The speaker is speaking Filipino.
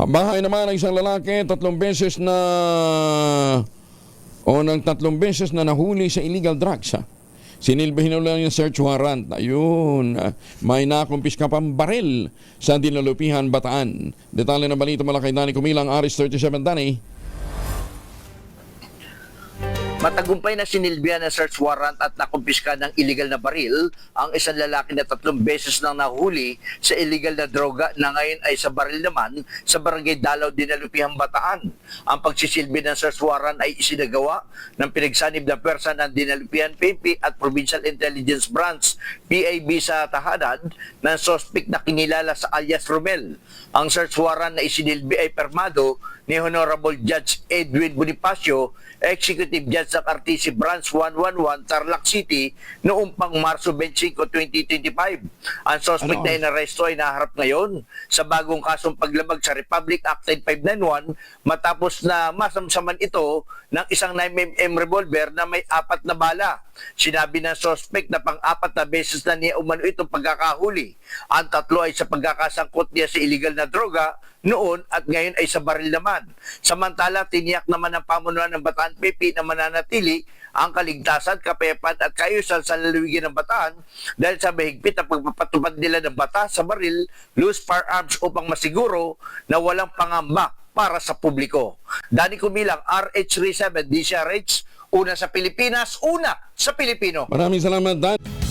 Bahay naman ng isang lalaki, tatlong beses na nahuli sa illegal drugs. Sinilbihin ulit yung search warrant. Ayun, may nakumpiska pang baril sa Dinalupihan, Bataan. Detalye ng balita mula kay Danny Kumilang, Aris 37. Danny. Matagumpay na sinilbihan ng search warrant at nakumpiska ng illegal na baril ang isang lalaki na 3 beses nang nahuli sa illegal na droga na ngayon ay sa baril naman sa Barangay Dalaw, Dinalupihan, Bataan. Ang pagsisilbi ng search warrant ay isinagawa ng pinagsanib na pwersa ng Dinalupihan PNP at Provincial Intelligence Branch PIB sa tahanan ng suspect na kinilala sa alias Romel. Ang search warrant na isinilbi ay permado ni Honorable Judge Edwin Bonifacio, Executive Judge ng RTC Branch 111, Tarlac City, noong pang Marso 25, 2025. Ang suspect na inaresto ay naharap ngayon sa bagong kasong paglabag sa Republic Act 10591 matapos na masamsaman ito ng isang 9mm revolver na may 4 na bala. Sinabi ng suspect na pang-4 na beses na niya umano itong pagkakahuli. Ang 3 ay sa pagkakasangkot niya sa illegal na droga noon at ngayon ay sa baril naman. Samantala, tiniyak naman ng pamunuan ng Bataan PP na mananatili ang kaligtasan, kapayapaan at kaayusan sa lalawigan ng Bataan dahil sa mahigpit na pagpapatupad nila ng batas sa baril, loose firearms upang masiguro na walang pangamba para sa publiko. Danny Kumilang, RH37, DCRH, una sa Pilipinas, una sa Pilipino. Maraming salamat, Dan.